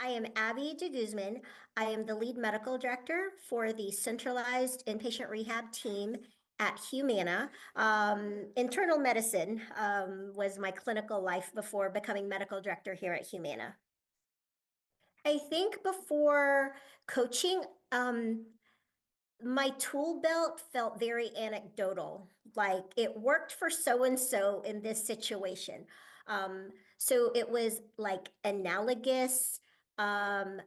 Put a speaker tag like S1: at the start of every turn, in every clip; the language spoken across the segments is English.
S1: I am Abby de Guzman. I am the lead medical director for the centralized inpatient rehab team at Humana. Internal medicine was my clinical life before becoming medical director here at Humana. I think before coaching, my tool belt felt very anecdotal, like it worked for so-and-so in this situation. So it was like analogous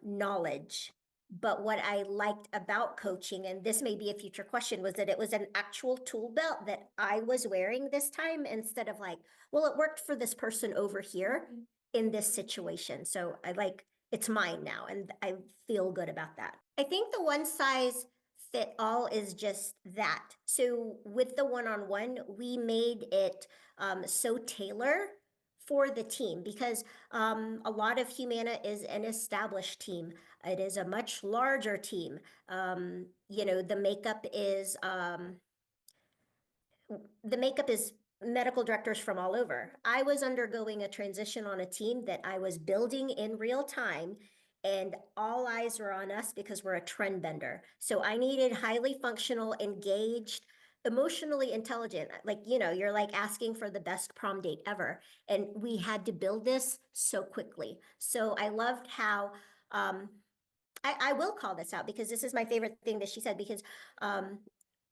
S1: knowledge. But what I liked about coaching, and this may be a future question, was that it was an actual tool belt that I was wearing this time instead of like, well, it worked for this person over here in this situation. So I like, it's mine now, and I feel good about that. I think the one size fit all is just that. So with the one-on-one, we made it so tailor for the team because a lot of Humana is an established team. It is a much larger team. The makeup is medical directors from all over. I was undergoing a transition on a team that I was building in real time, and all eyes were on us because we're a trend bender. So I needed highly functional, engaged, emotionally intelligent. Like, you're like asking for the best prom date ever. And we had to build this so quickly. So I loved how I will call this out because this is my favorite thing that she said, because I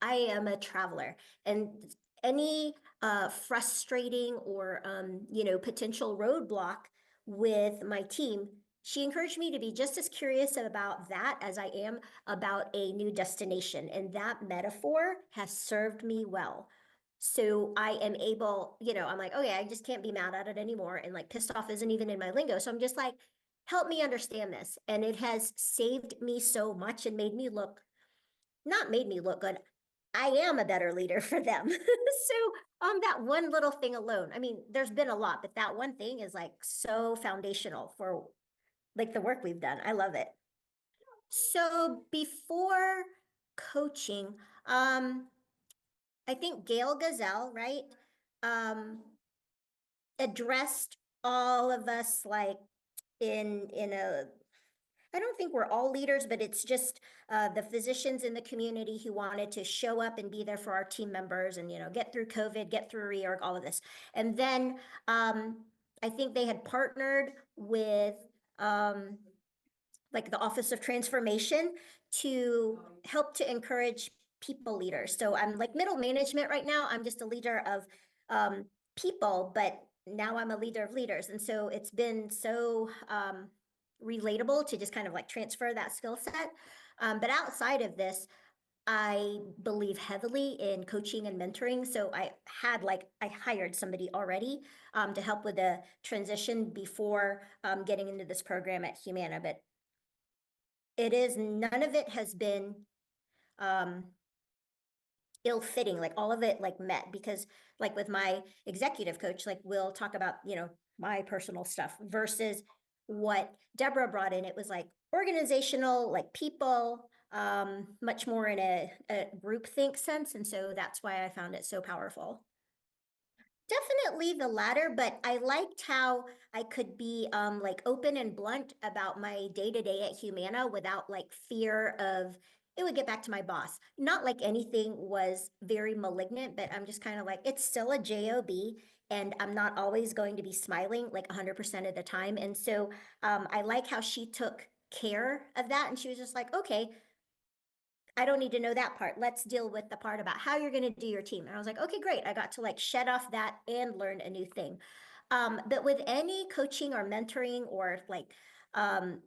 S1: am a traveler, and any frustrating or potential roadblock with my team, she encouraged me to be just as curious about that as I am about a new destination, and that metaphor has served me well. So I am able, I'm like, oh yeah, I just can't be mad at it anymore, and like pissed off isn't even in my lingo. So I'm just like, help me understand this, and it has saved me so much and not made me look good. I am a better leader for them. So that one little thing alone, I mean, there's been a lot, but that one thing is like so foundational for like the work we've done. I love it. So before coaching, I think Gail Gazelle, right? Um, addressed all of us like in a, I don't think we're all leaders, but it's just the physicians in the community who wanted to show up and be there for our team members and, get through COVID, get through reorg, all of this. And then I think they had partnered with like the Office of Transformation to help to encourage people leaders. So I'm like middle management right now. I'm just a leader of people, but now I'm a leader of leaders. And so it's been so relatable to just kind of like transfer that skill set. But outside of this, I believe heavily in coaching and mentoring. So I hired somebody already to help with the transition before getting into this program at Humana. But none of it has been ill-fitting, like all of it like met, because like with my executive coach, like we'll talk about, my personal stuff versus what Deborah brought in. It was like organizational, like people, much more in a group think sense. And so that's why I found it so powerful. Definitely the latter, but I liked how I could be like open and blunt about my day-to-day at Humana without like fear of it would get back to my boss. Not like anything was very malignant, but I'm just kind of like, it's still a job, and I'm not always going to be smiling like 100% of the time. And so I like how she took care of that, and she was just like, okay, I don't need to know that part. Let's deal with the part about how you're going to do your team. And I was like, okay, great. I got to like shed off that and learn a new thing. But with any coaching or mentoring or like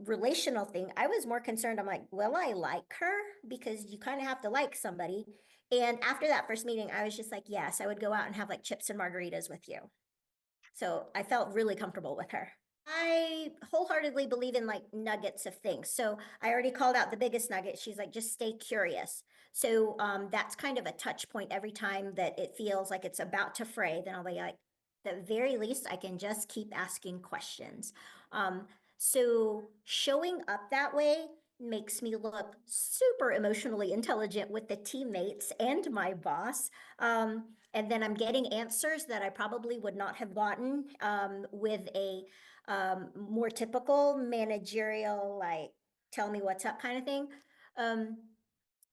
S1: relational thing, I was more concerned. I'm like, will I like her? Because you kind of have to like somebody. And after that first meeting, I was just like, yes, I would go out and have like chips and margaritas with you. So I felt really comfortable with her. I wholeheartedly believe in like nuggets of things. So I already called out the biggest nugget. She's like, just stay curious. So that's kind of a touch point every time that it feels like it's about to fray. Then I'll be like, at the very least, I can just keep asking questions. So showing up that way makes me look super emotionally intelligent with the teammates and my boss. And then I'm getting answers that I probably would not have gotten with a more typical managerial, like, tell me what's up kind of thing.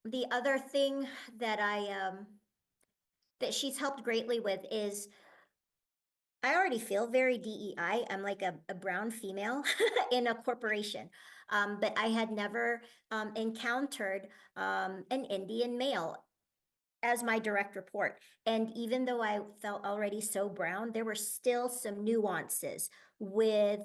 S1: The other thing that that she's helped greatly with is I already feel very DEI. I'm like a brown female in a corporation. But I had never encountered an Indian male as my direct report. And even though I felt already so brown, there were still some nuances with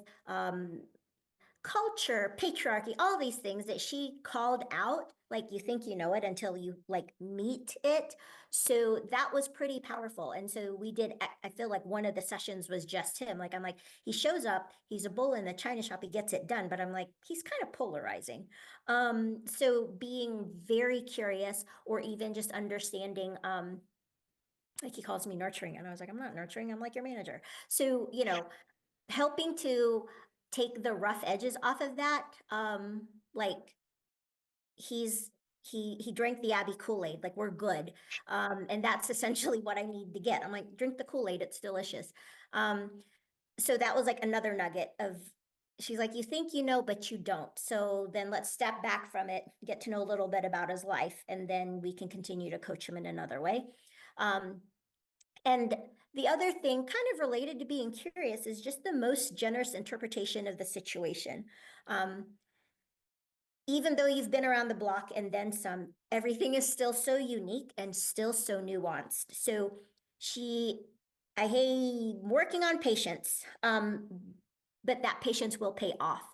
S1: culture, patriarchy, all these things that she called out. Like, you think you know it until you like meet it. So that was pretty powerful. And so we did, I feel like one of the sessions was just him. Like, I'm like, he shows up, he's a bull in the china shop, he gets it done, but I'm like, he's kind of polarizing. So being very curious, or even just understanding, like, he calls me nurturing, and I was like, I'm not nurturing, I'm like your manager. So, helping to take the rough edges off of that. Like, he drank the Abbey Kool-Aid, like, we're good. And that's essentially what I need to get. I'm like, drink the Kool-Aid, it's delicious. So that was like another nugget of, she's like, you think you know, but you don't. So then let's step back from it, get to know a little bit about his life, and then we can continue to coach him in another way. And the other thing, kind of related to being curious, is just the most generous interpretation of the situation. Even though you've been around the block and then some, everything is still so unique and still so nuanced. So I hate working on patience, but that patience will pay off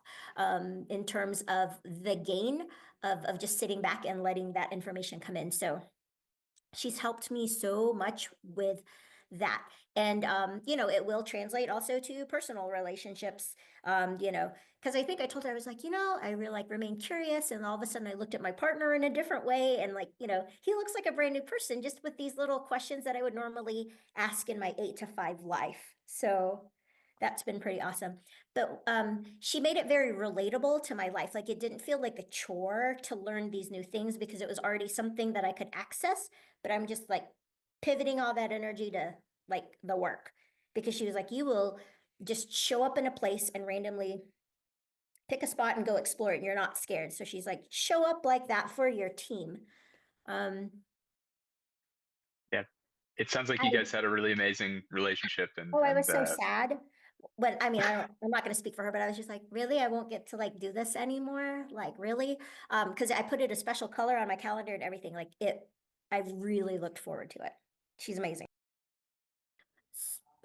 S1: in terms of the gain of just sitting back and letting that information come in. So she's helped me so much with that. And, it will translate also to personal relationships, because I think I told her, I was like, I really like remain curious. And all of a sudden I looked at my partner in a different way. And like, he looks like a brand new person just with these little questions that I would normally ask in my 8 to 5 life. So that's been pretty awesome. But she made it very relatable to my life. Like, it didn't feel like a chore to learn these new things because it was already something that I could access, but I'm just like pivoting all that energy to like the work, because she was like, you will just show up in a place and randomly pick a spot and go explore it, and you're not scared. So she's like, show up like that for your team. Um,
S2: Yeah. It sounds like
S1: I
S2: you guys had a really amazing relationship, and
S1: Oh, I was so sad when, I mean, I'm not gonna speak for her, but I was just like, really? I won't get to like do this anymore? Like, really? Because I put it a special color on my calendar and everything. Like, I really looked forward to it. She's amazing.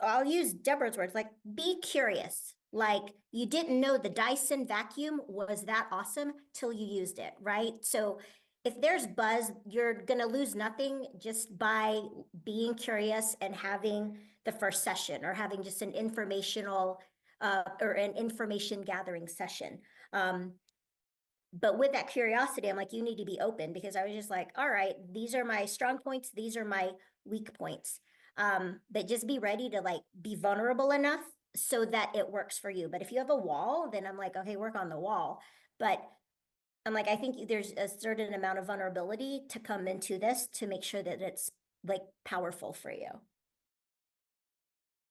S1: I'll use Deborah's words, like, be curious. Like, you didn't know the Dyson vacuum was that awesome till you used it, right? So if there's buzz, you're gonna lose nothing just by being curious and having the first session, or having just an informational or an information gathering session. But with that curiosity, I'm like, you need to be open, because I was just like, all right, these are my strong points, these are my weak points. But just be ready to like be vulnerable enough so that it works for you. But if you have a wall, then I'm like, okay, work on the wall. But I'm like, I think there's a certain amount of vulnerability to come into this to make sure that it's like powerful for you.